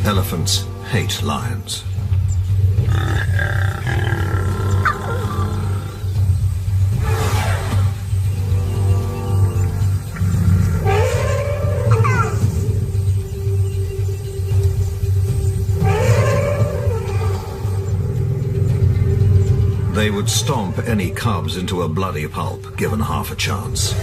Elephants hate lions. They would stomp any cubs into a bloody pulp, given half a chance.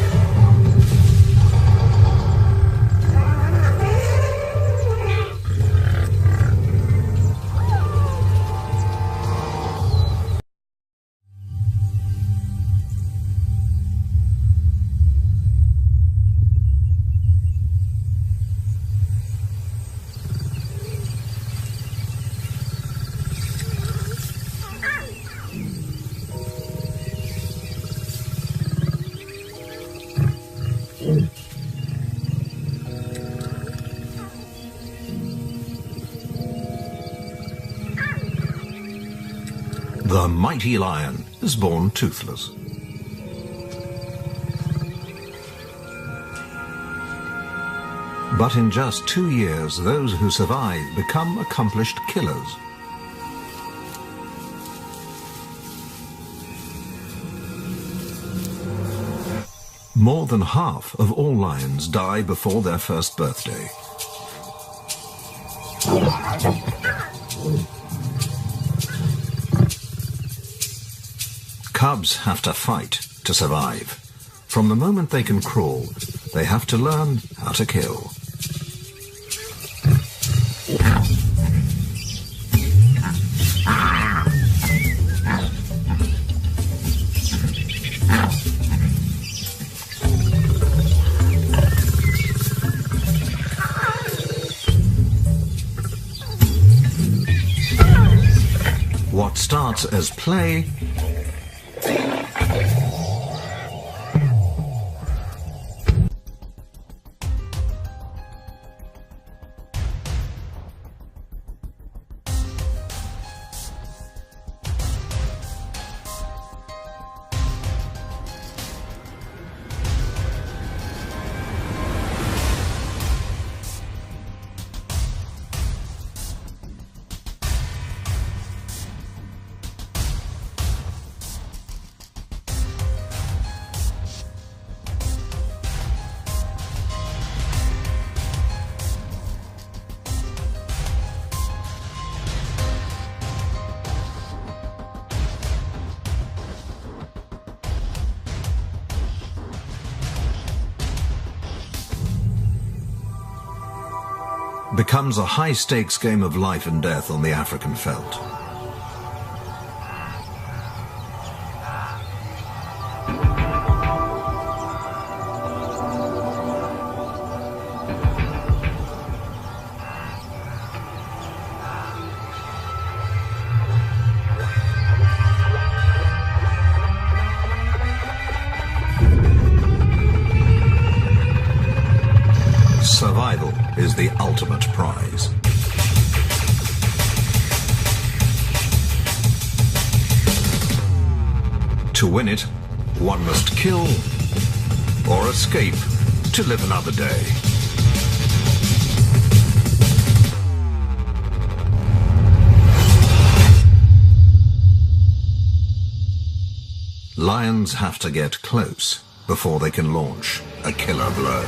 The mighty lion is born toothless. But in just 2 years, those who survive become accomplished killers. More than half of all lions die before their first birthday. Cubs have to fight to survive. From the moment they can crawl, they have to learn how to kill. What starts as play becomes a high-stakes game of life and death on the African veldt. Survival is the ultimate prize. To win it, one must kill or escape to live another day. Lions have to get close before they can launch a killer blow.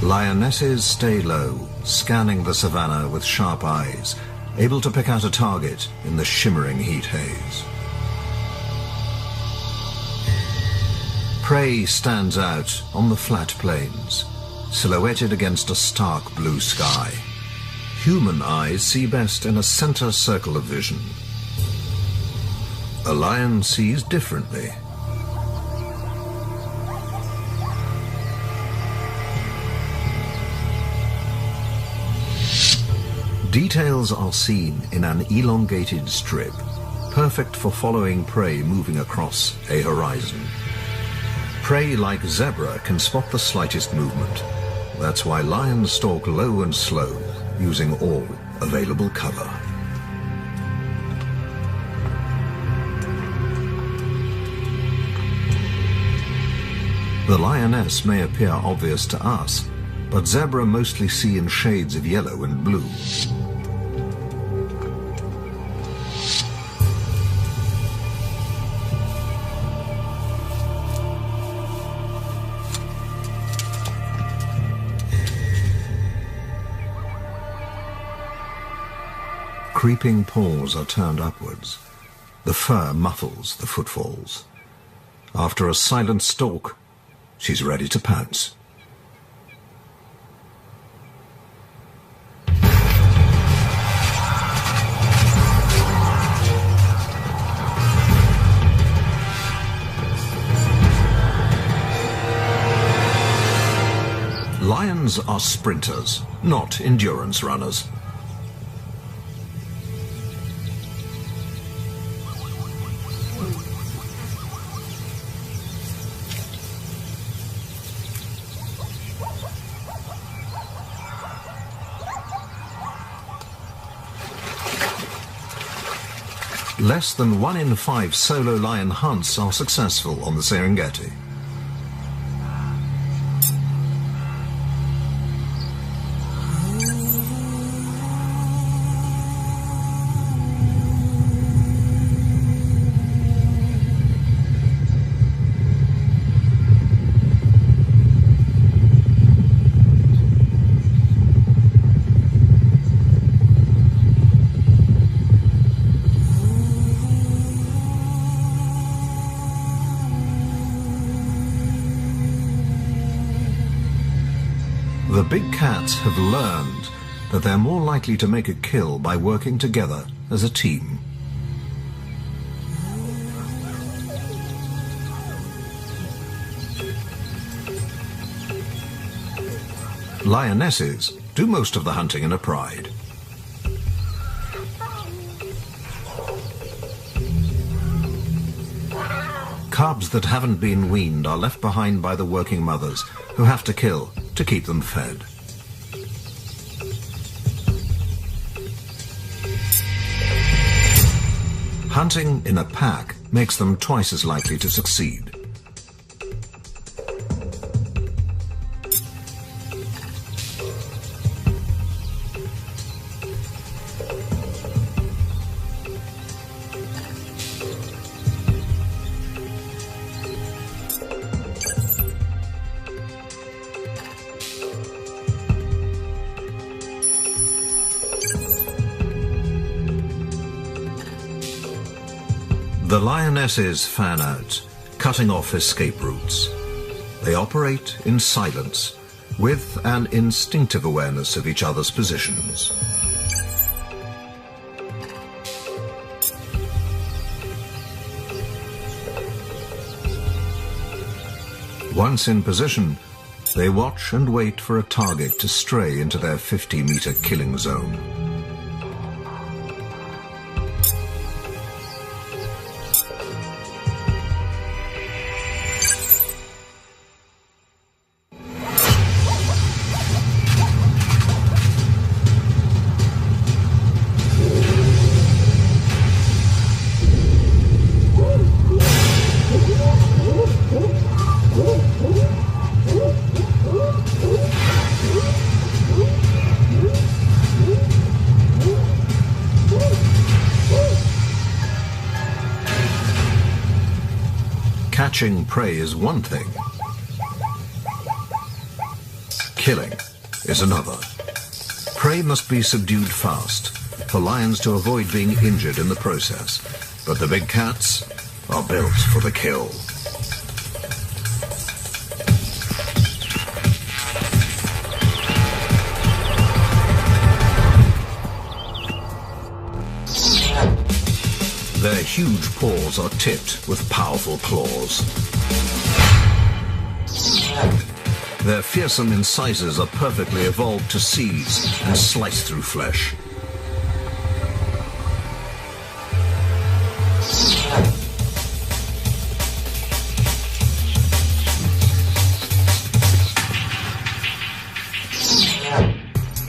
Lionesses stay low, scanning the savannah with sharp eyes, able to pick out a target in the shimmering heat haze. Prey stands out on the flat plains, silhouetted against a stark blue sky. human eyes see best in a center circle of vision. A lion sees differently. Details are seen in an elongated strip, perfect for following prey moving across a horizon. Prey like zebra can spot the slightest movement. That's why lions stalk low and slow, using all available cover. The lioness may appear obvious to us, but zebra mostly see in shades of yellow and blue. Creeping paws are turned upwards. The fur muffles the footfalls. After a silent stalk, she's ready to pounce. Lions are sprinters, not endurance runners. Less than 1 in 5 solo lion hunts are successful on the Serengeti. The big cats have learned that they're more likely to make a kill by working together as a team. Lionesses do most of the hunting in a pride. Cubs that haven't been weaned are left behind by the working mothers, who have to kill to keep them fed. Hunting in a pack makes them twice as likely to succeed. The lionesses fan out, cutting off escape routes. They operate in silence, with an instinctive awareness of each other's positions. Once in position, they watch and wait for a target to stray into their 50-meter killing zone. Catching prey is one thing. Killing is another. Prey must be subdued fast for lions to avoid being injured in the process. But the big cats are built for the kill. Their huge paws are tipped with powerful claws. Their fearsome incisors are perfectly evolved to seize and slice through flesh.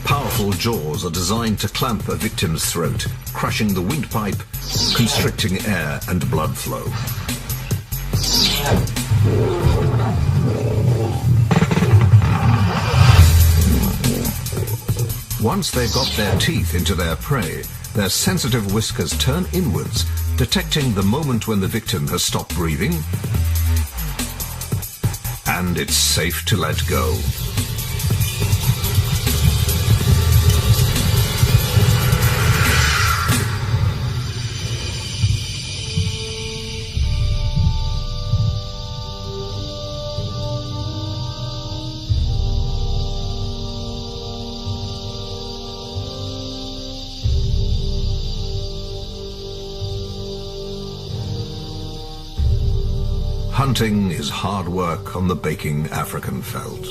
Powerful jaws are designed to clamp a victim's throat, crushing the windpipe, constricting air and blood flow. Once they've got their teeth into their prey, their sensitive whiskers turn inwards, detecting the moment when the victim has stopped breathing, and it's safe to let go. Hunting is hard work on the baking African veldt.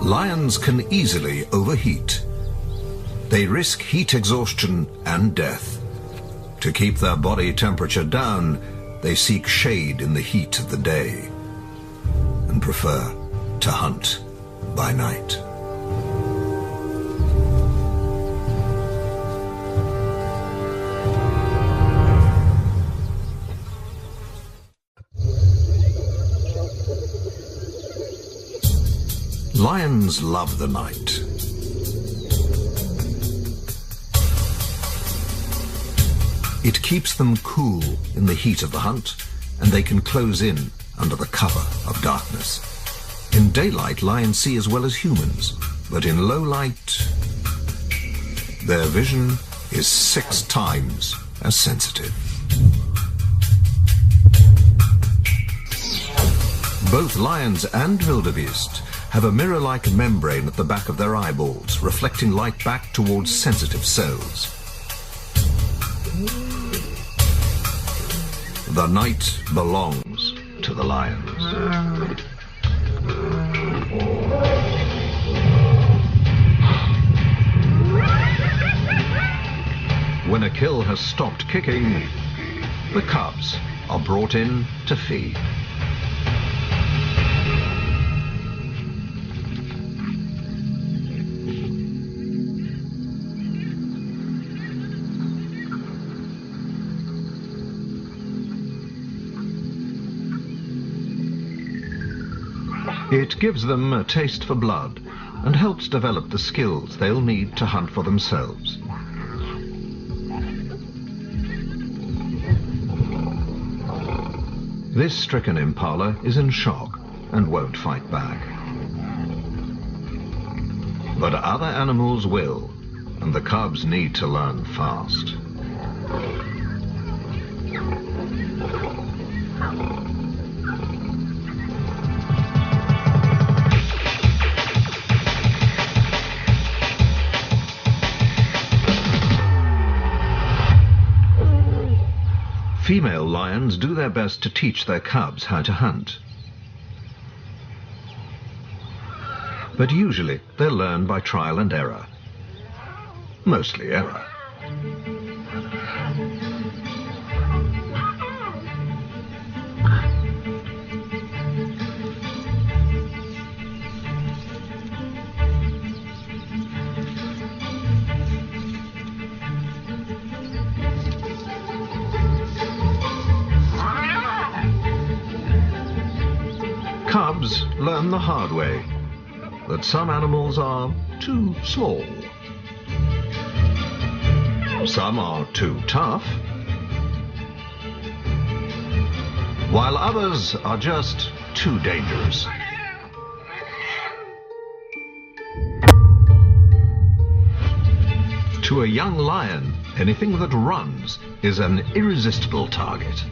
Lions can easily overheat. They risk heat exhaustion and death. To keep their body temperature down, they seek shade in the heat of the day and prefer to hunt by night. Lions love the night. It keeps them cool in the heat of the hunt, and they can close in under the cover of darkness. In daylight, lions see as well as humans, but in low light, their vision is 6 times as sensitive. Both lions and wildebeest have a mirror-like membrane at the back of their eyeballs, reflecting light back towards sensitive cells. The night belongs to the lions. When a kill has stopped kicking, the cubs are brought in to feed. It gives them a taste for blood and helps develop the skills they'll need to hunt for themselves. This stricken impala is in shock and won't fight back. But other animals will, and the cubs need to learn fast. Female lions do their best to teach their cubs how to hunt. But usually they'll learn by trial and error. Mostly error. Cubs learn the hard way that some animals are too small. Some are too tough, while others are just too dangerous. To a young lion, anything that runs is an irresistible target.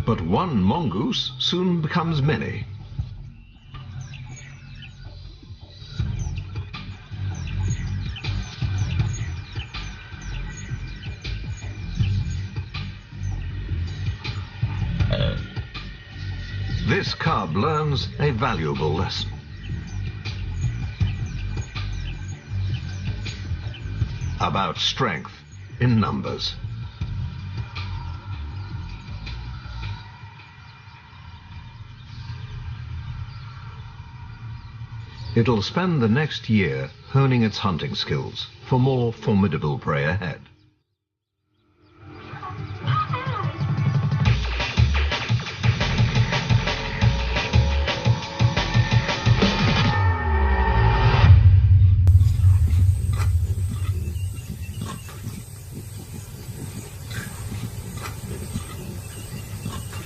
But one mongoose soon becomes many. This cub learns a valuable lesson. About strength in numbers. It'll spend the next year honing its hunting skills for more formidable prey ahead.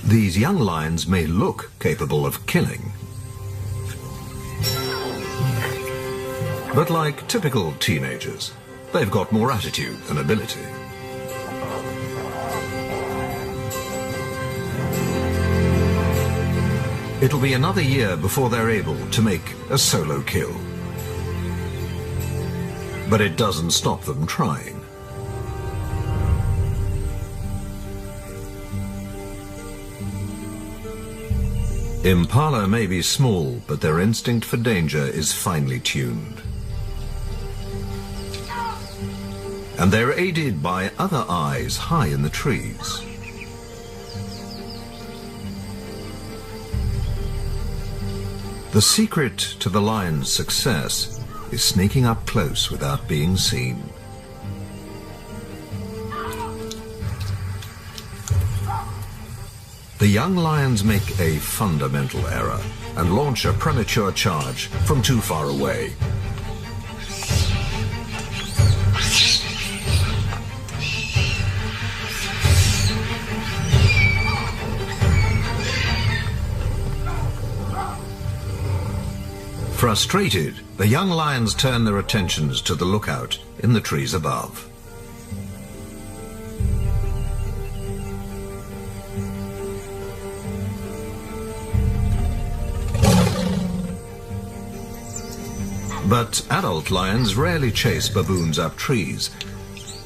These young lions may look capable of killing, but like typical teenagers, they've got more attitude than ability. It'll be another year before they're able to make a solo kill. But it doesn't stop them trying. Impala may be small, but their instinct for danger is finely tuned. And they're aided by other eyes high in the trees. The secret to the lion's success is sneaking up close without being seen. The young lions make a fundamental error and launch a premature charge from too far away. Frustrated, the young lions turn their attentions to the lookout in the trees above. But adult lions rarely chase baboons up trees,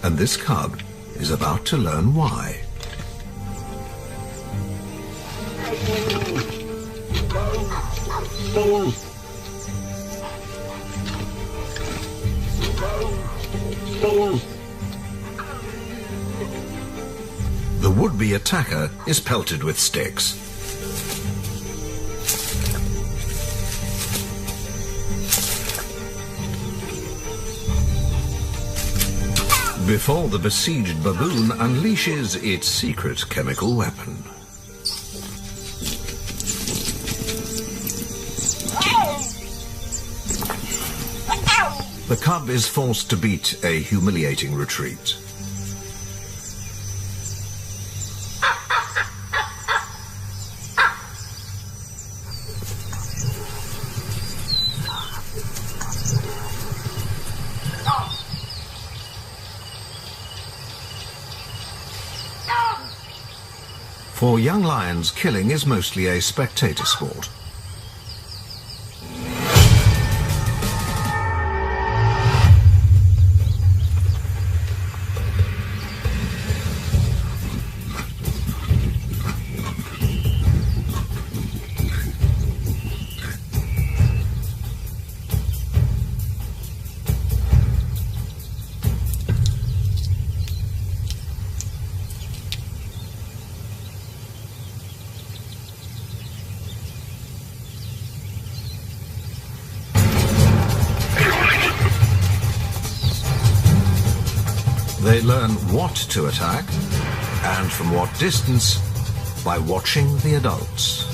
and this cub is about to learn why. The would-be attacker is pelted with sticks. Before the besieged baboon unleashes its secret chemical weapon. The cub is forced to beat a humiliating retreat. For young lions, killing is mostly a spectator sport. They learn what to attack, and from what distance, by watching the adults.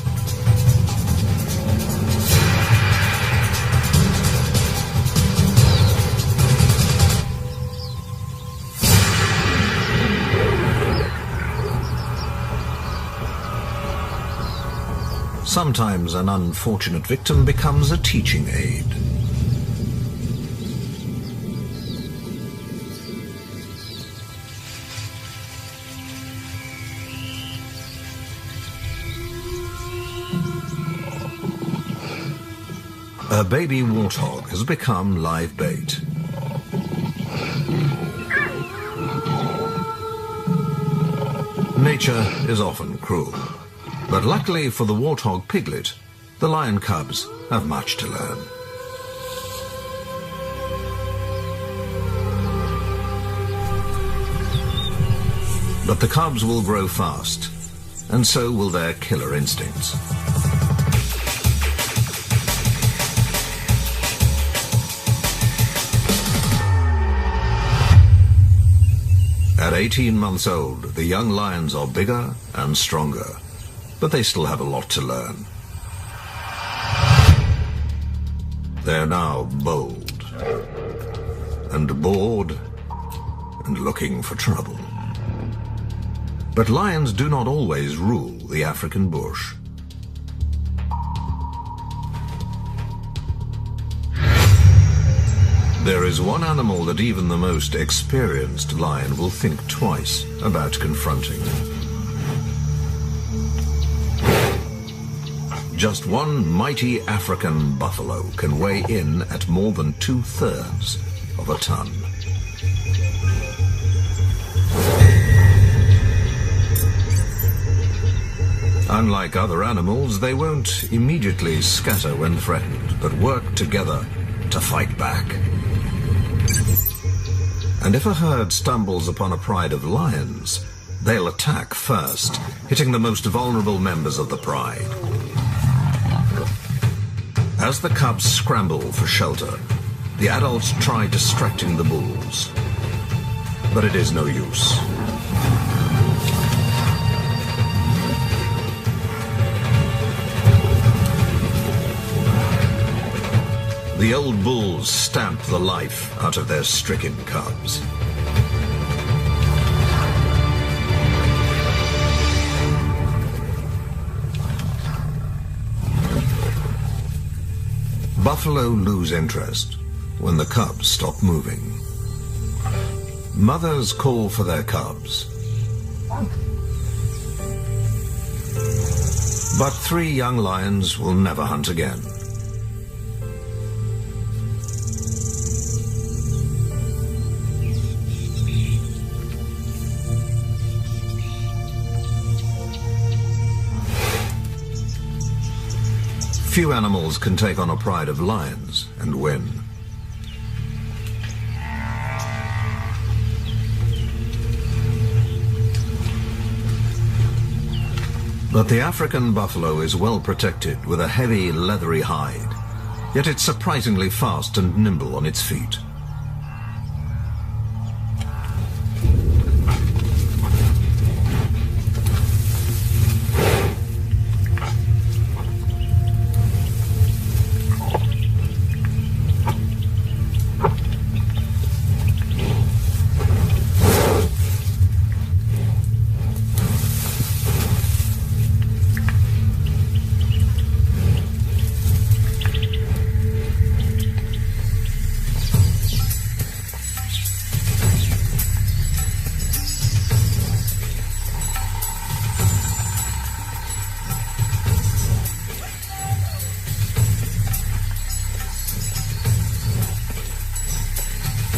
Sometimes an unfortunate victim becomes a teaching aid. A baby warthog has become live bait. Nature is often cruel, but luckily for the warthog piglet, the lion cubs have much to learn. But the cubs will grow fast, and so will their killer instincts. At 18 months old, the young lions are bigger and stronger, but they still have a lot to learn. They're now bold, and bored, and looking for trouble. But lions do not always rule the African bush. There is one animal that even the most experienced lion will think twice about confronting. Just one mighty African buffalo can weigh in at more than 2/3 of a ton. Unlike other animals, they won't immediately scatter when threatened, but work together to fight back. And if a herd stumbles upon a pride of lions, they'll attack first, hitting the most vulnerable members of the pride. As the cubs scramble for shelter, the adults try distracting the bulls, but it is no use. The old bulls stamp the life out of their stricken cubs. Buffalo lose interest when the cubs stop moving. Mothers call for their cubs. But 3 young lions will never hunt again. Few animals can take on a pride of lions and win. But the African buffalo is well protected with a heavy, leathery hide, yet it's surprisingly fast and nimble on its feet.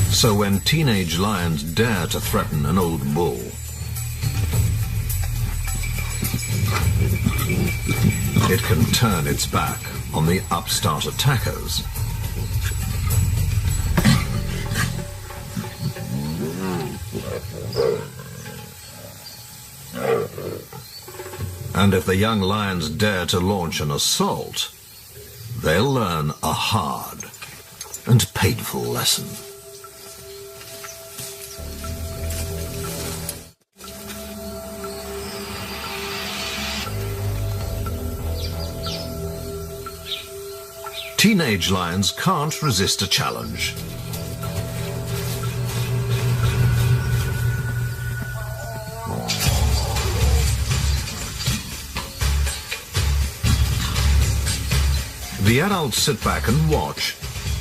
So when teenage lions dare to threaten an old bull, it can turn its back on the upstart attackers. And if the young lions dare to launch an assault, they'll learn a hard and painful lesson. Teenage lions can't resist a challenge. The adults sit back and watch,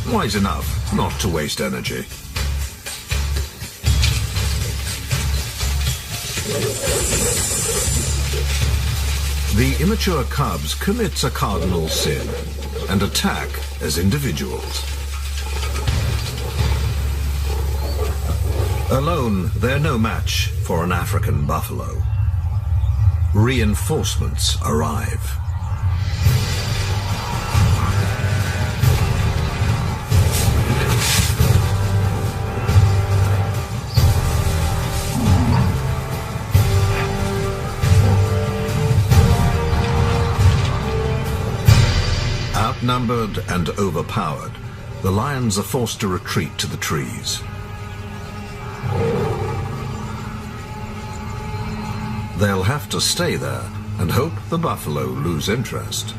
wise enough not to waste energy. The immature cubs commit a cardinal sin. and attack as individuals. Alone, they're no match for an African buffalo. Reinforcements arrive. Outnumbered and overpowered, the lions are forced to retreat to the trees. They'll have to stay there and hope the buffalo lose interest.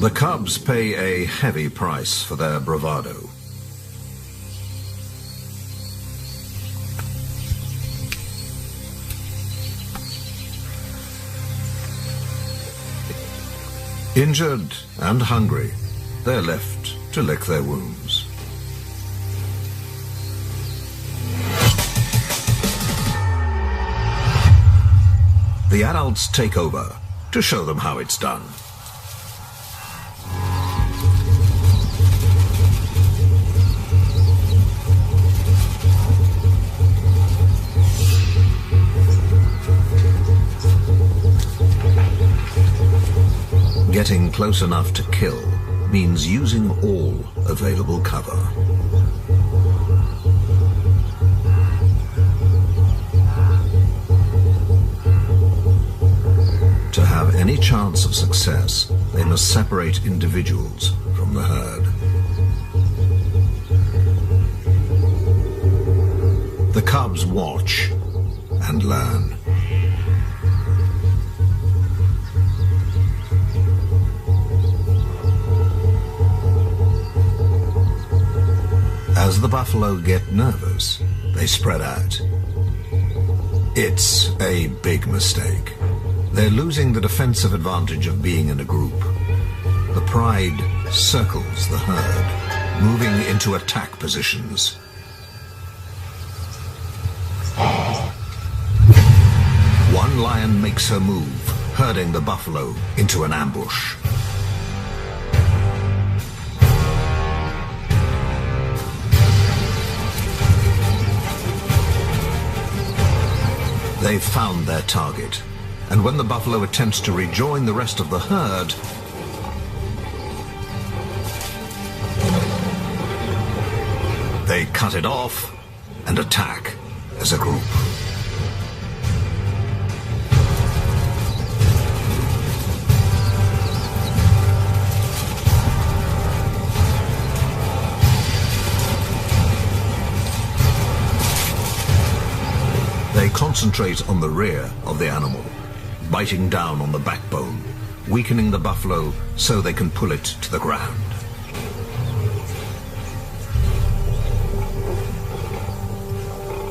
The cubs pay a heavy price for their bravado. Injured and hungry, they're left to lick their wounds. The adults take over to show them how it's done. Getting close enough to kill means using all available cover. To have any chance of success, they must separate individuals from the herd. The cubs watch and learn. As the buffalo get nervous, they spread out. It's a big mistake. They're losing the defensive advantage of being in a group. The pride circles the herd, moving into attack positions. One lion makes her move, herding the buffalo into an ambush. They've found their target, and when the buffalo attempts to rejoin the rest of the herd, they cut it off and attack as a group. They concentrate on the rear of the animal, biting down on the backbone, weakening the buffalo so they can pull it to the ground.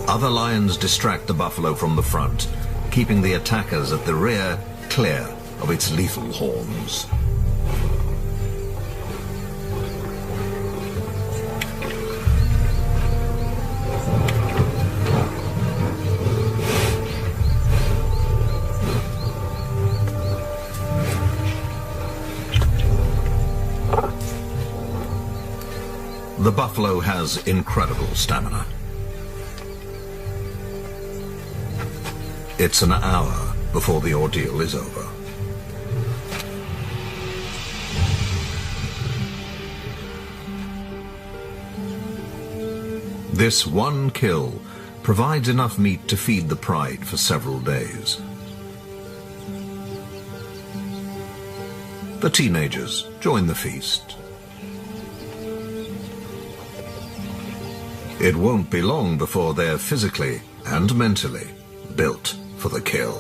Other lions distract the buffalo from the front, keeping the attackers at the rear clear of its lethal horns. The buffalo has incredible stamina. It's an hour before the ordeal is over. This one kill provides enough meat to feed the pride for several days. The teenagers join the feast. It won't be long before they're physically and mentally built for the kill.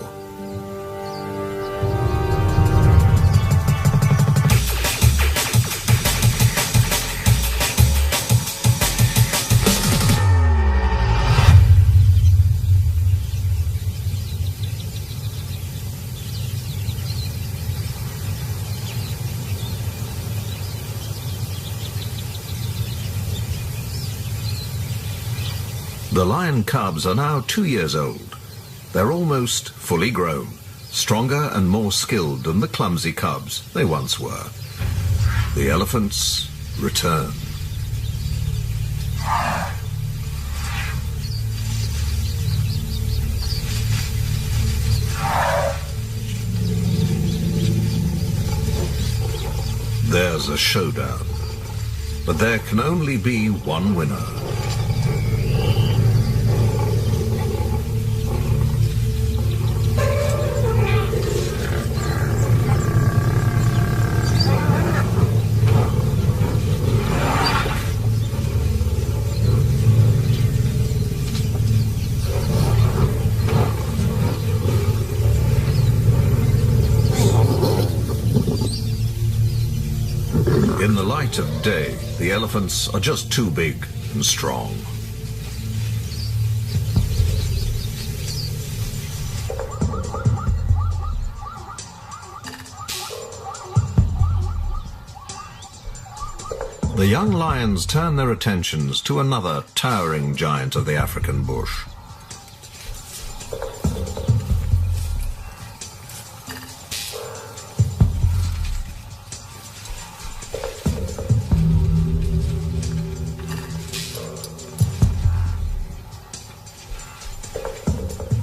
The lion cubs are now 2 years old. They're almost fully grown, stronger and more skilled than the clumsy cubs they once were. The elephants return. There's a showdown, but there can only be one winner. In the light of day, the elephants are just too big and strong. The young lions turn their attentions to another towering giant of the African bush.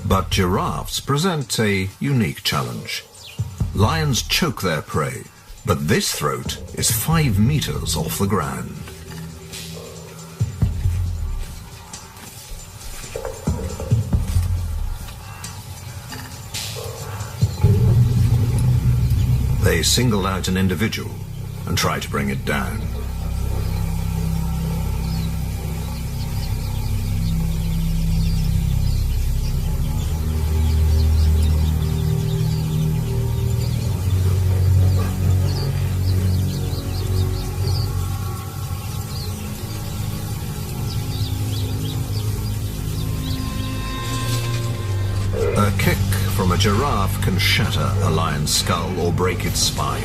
But giraffes present a unique challenge. Lions choke their prey, but this throat is 5 meters off the ground. They single out an individual and try to bring it down. A kick from a giraffe can shatter a lion's skull or break its spine.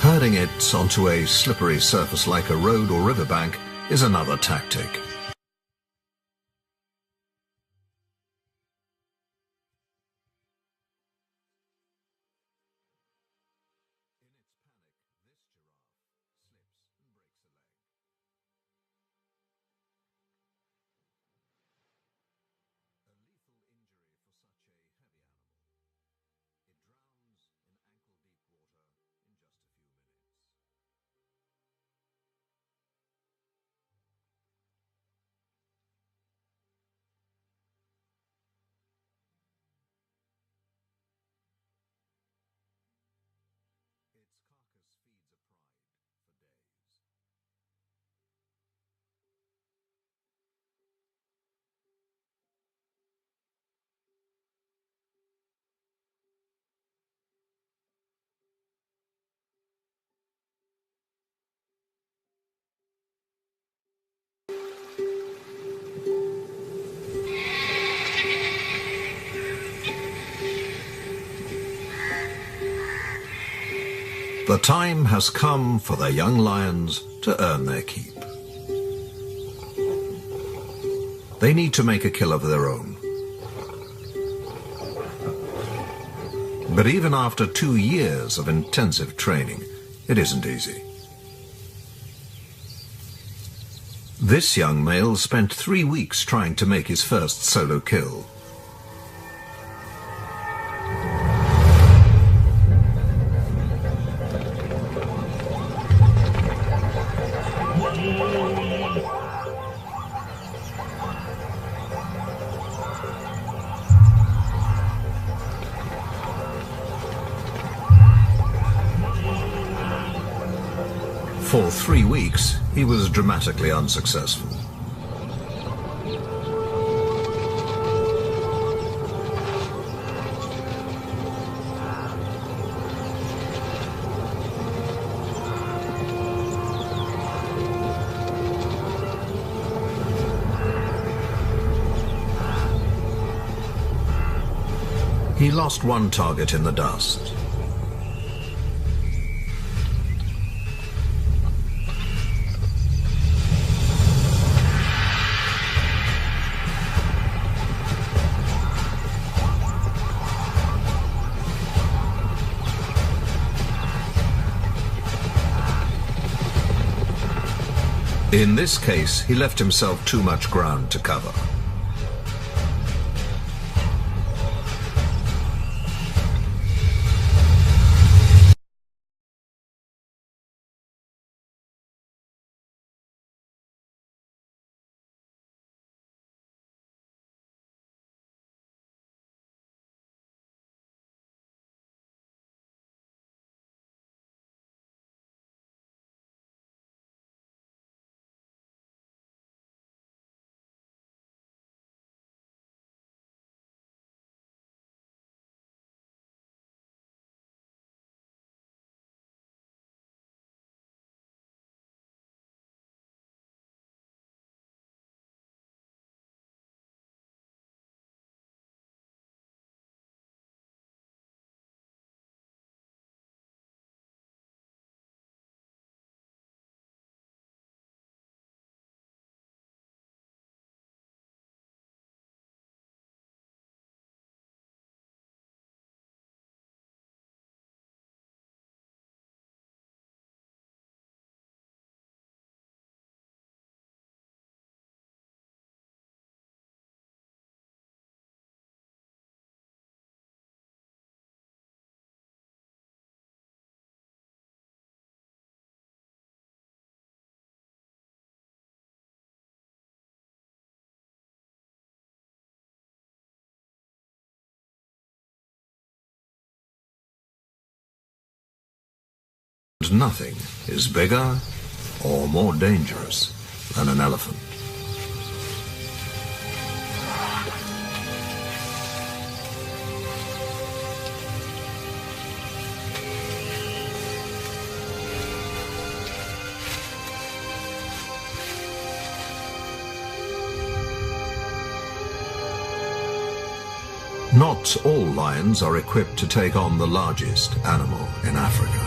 Herding it onto a slippery surface like a road or riverbank is another tactic. The time has come for the young lions to earn their keep. They need to make a kill of their own. But even after 2 years of intensive training, it isn't easy. This young male spent 3 weeks trying to make his first solo kill. For 3 weeks, he was dramatically unsuccessful. He lost one target in the dust. In this case, he left himself too much ground to cover. Nothing is bigger or more dangerous than an elephant. Not all lions are equipped to take on the largest animal in Africa.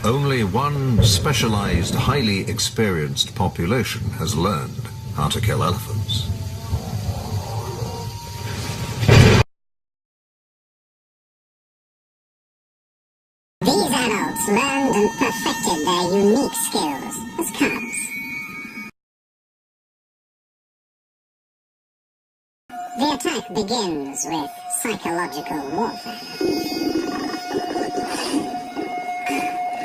Only one specialized, highly experienced population has learned how to kill elephants. These adults learned and perfected their unique skills as cubs. The attack begins with psychological warfare.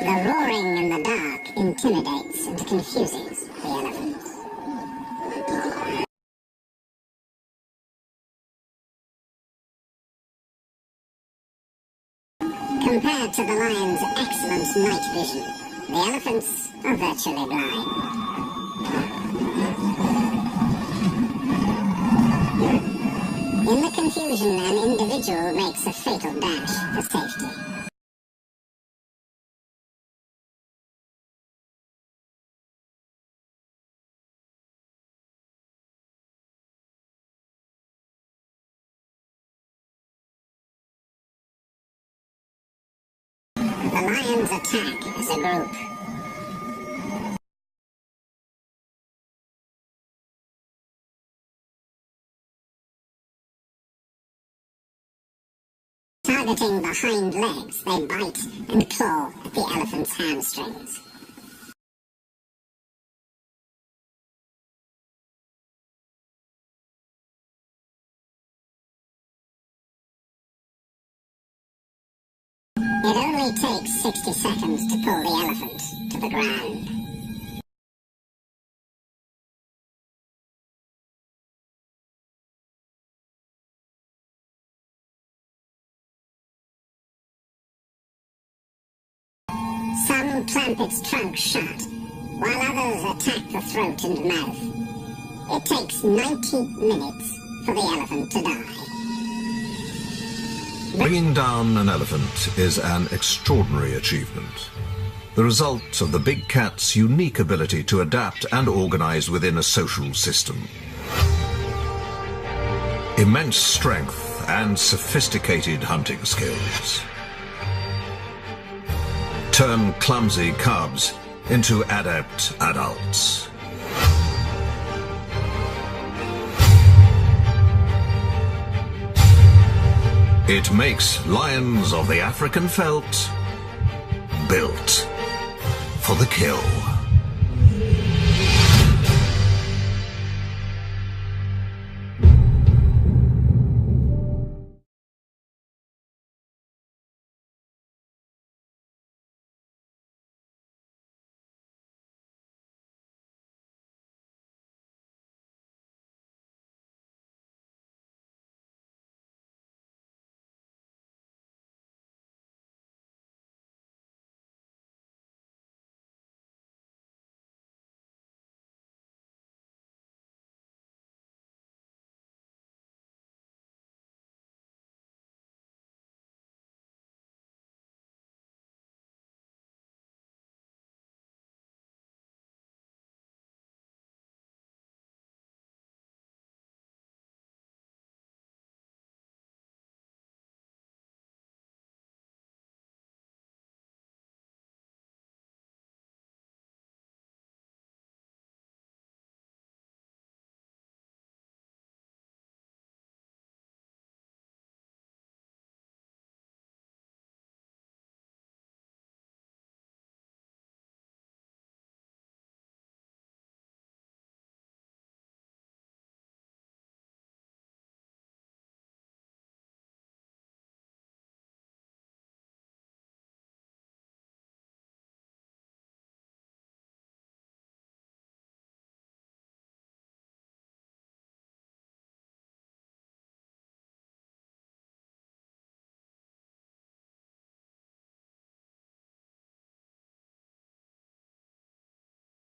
The roaring in the dark intimidates and confuses the elephants. Compared to the lion's excellent night vision, the elephants are virtually blind. In the confusion, an individual makes a fatal dash for safety. The lions attack as a group. Targeting the hind legs, they bite and claw at the elephant's hamstrings. It only takes 60 seconds to pull the elephant to the ground. Some clamp its trunk shut, while others attack the throat and mouth. It takes 90 minutes for the elephant to die. Bringing down an elephant is an extraordinary achievement. The result of the big cat's unique ability to adapt and organize within a social system. Immense strength and sophisticated hunting skills. Turn clumsy cubs into adept adults. It makes lions of the African veldt built for the kill.